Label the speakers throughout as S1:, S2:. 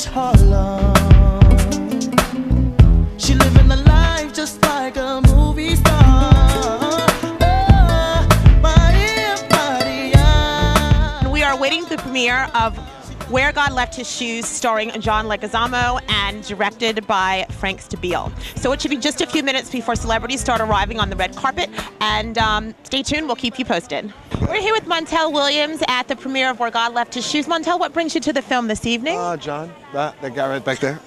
S1: West Harlem. She living the life just like a movie star.
S2: We are waiting for the premiere of Where God Left His Shoes, starring John Leguizamo and directed by Frank Stabile. So it should be just a few minutes before celebrities start arriving on the red carpet, and stay tuned, we'll keep you posted. We're here with Montel Williams at the premiere of Where God Left His Shoes. Montel, what brings you to the film this evening?
S3: John, that guy right back there.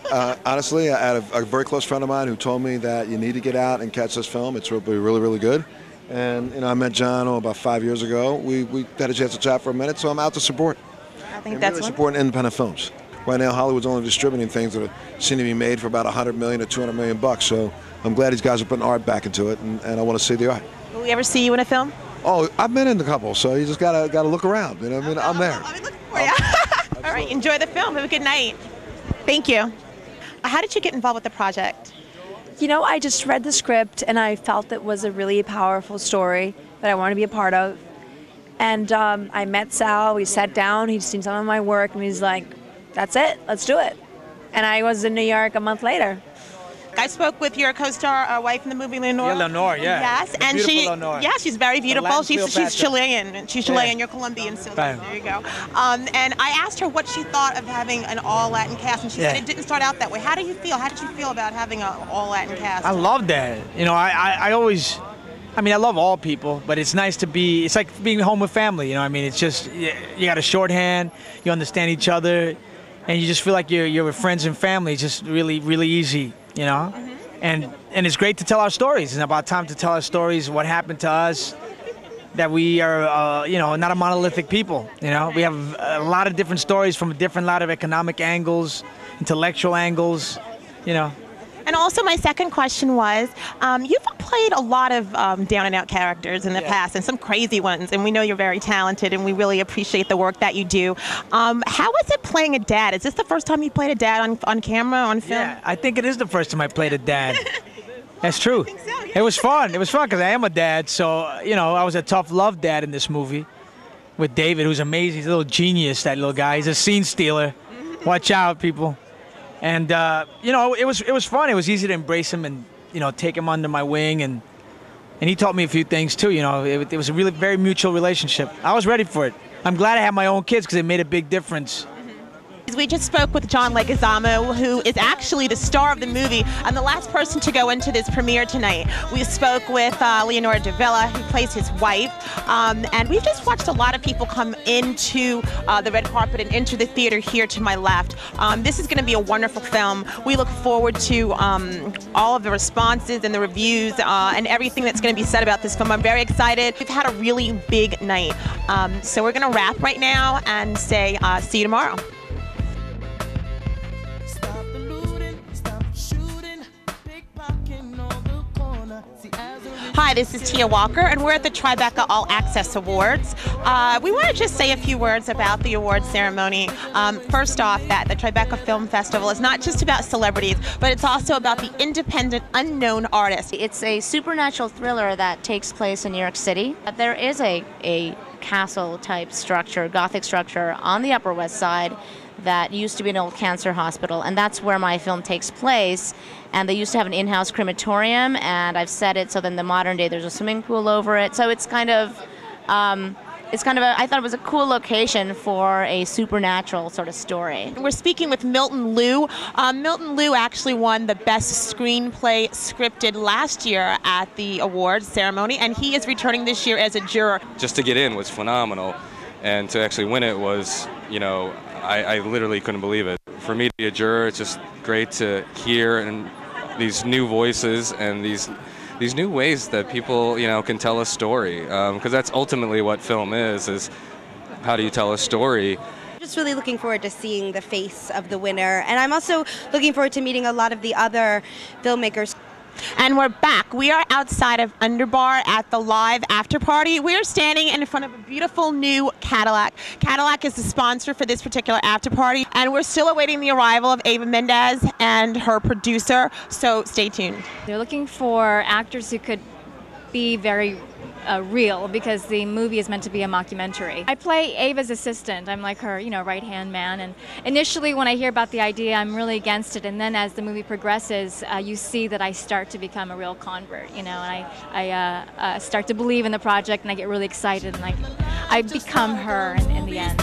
S3: Honestly, I had a very close friend of mine who told me that you need to get out and catch this film. It's really, really good. And I met John about 5 years ago. We had a chance to chat for a minute, so I'm out to support.
S2: I think that's
S3: really supporting independent films. Right now, Hollywood's only distributing things that seem to be made for about $100 million to $200 million bucks. So I'm glad these guys are putting art back into it, and I want to see the art.
S2: Will we ever see you in a film?
S3: Oh, I've been in a couple, so you just gotta look around. You know what I mean? I'm there.
S2: I'll be looking for you. All right, enjoy the film. Have a good night. Thank you. How did you get involved with the project?
S4: You know, I just read the script and I felt it was a really powerful story that I wanted to be a part of. And I met Sal, we sat down, he'd seen some of my work, and he's like, that's it, let's do it. And I was in New York a month later.
S2: I spoke with your co-star, wife in the movie, Lenore.
S5: Yeah, Lenore, yeah.
S2: Yes,
S5: The
S2: and
S5: Lenore.
S2: yeah, she's very beautiful. She's
S5: Cleopatra.
S2: Chilean. She's Chilean. You're Colombian, so
S5: Bam.
S2: there you go. And I asked her what she thought of having an all-Latin cast, and she said it didn't start out that way. How do you feel? How did you feel about having an all-Latin cast?
S5: I love that. You know, I always, I mean, I love all people, but it's nice to be, it's like being home with family, you know what I mean? It's just, you got a shorthand, you understand each other, and you just feel like you're with friends and family. It's just really, really easy, you know? Mm-hmm. And it's great to tell our stories. It's about time to tell our stories, what happened to us, that we are, you know, not a monolithic people, you know? We have a lot of different stories from a different lot of economic angles, intellectual angles, you know?
S2: And also my second question was, you've played a lot of down-and-out characters in the past, and some crazy ones, and we know you're very talented, and we really appreciate the work that you do. How was it playing a dad? Is this the first time you played a dad on camera, on film?
S5: Yeah, I think it is the first time I played a dad. That's true.
S2: I think so, yeah.
S5: It was fun. It was fun because I am a dad, so, you know, I was a tough love dad in this movie with David, who's amazing. He's a little genius, that little guy. He's a scene stealer. Watch out, people. And, you know, it was fun. It was easy to embrace him and, you know, take him under my wing. And he taught me a few things, too. You know, it was a really very mutual relationship. I was ready for it. I'm glad I had my own kids because it made a big difference.
S2: We just spoke with John Leguizamo, who is actually the star of the movie and the last person to go into this premiere tonight. We spoke with Leonora Davila, who plays his wife, and we've just watched a lot of people come into the red carpet and into the theater here to my left. This is going to be a wonderful film. We look forward to all of the responses and the reviews and everything that's going to be said about this film. I'm very excited. We've had a really big night. So we're going to wrap right now and say see you tomorrow. Hi, this is Tia Walker, and we're at the Tribeca All Access Awards. We want to just say a few words about the awards ceremony. First off, that the Tribeca Film Festival is not just about celebrities, but it's also about the independent, unknown artists.
S6: It's a supernatural thriller that takes place in New York City. There is a castle-type structure, Gothic structure, on the Upper West Side that used to be an old cancer hospital, and that's where my film takes place. And they used to have an in-house crematorium, and I've set it so then the modern day there's a swimming pool over it. So it's kind of I thought it was a cool location for a supernatural sort of story.
S2: We're speaking with Milton Liu. Milton Liu actually won the Best Screenplay Scripted last year at the awards ceremony, and he is returning this year as a juror.
S7: Just to get in was phenomenal, and to actually win it was, you know, I literally couldn't believe it. For me to be a juror, it's just great to hear and these new voices and these new ways that people, you know, can tell a story. Because that's ultimately what film is how do you tell a story.
S8: Just really looking forward to seeing the face of the winner, and I'm also looking forward to meeting a lot of the other filmmakers.
S2: And we're back. We are outside of Underbar at the live after party. We are standing in front of a beautiful new Cadillac. Cadillac is the sponsor for this particular after party, and we're still awaiting the arrival of Ava Mendez and her producer, so stay tuned.
S9: They're looking for actors who could be very real because the movie is meant to be a mockumentary. I play Ava's assistant. I'm like her, right-hand man. And initially, when I hear about the idea, I'm really against it. And then as the movie progresses, you see that I start to become a real convert, and I start to believe in the project, and I get really excited, and I become her in the end.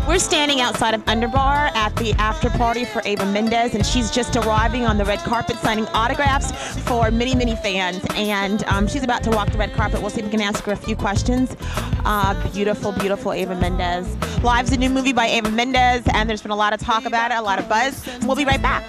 S2: We're standing outside of Underbar at the after party for Ava Mendes, and she's just arriving on the red carpet signing autographs for many, many fans. And she's about to walk the red carpet. We'll see if we can ask her a few questions. Beautiful, beautiful Ava Mendes. Live's a new movie by Ava Mendes, and there's been a lot of talk about it, a lot of buzz. We'll be right back.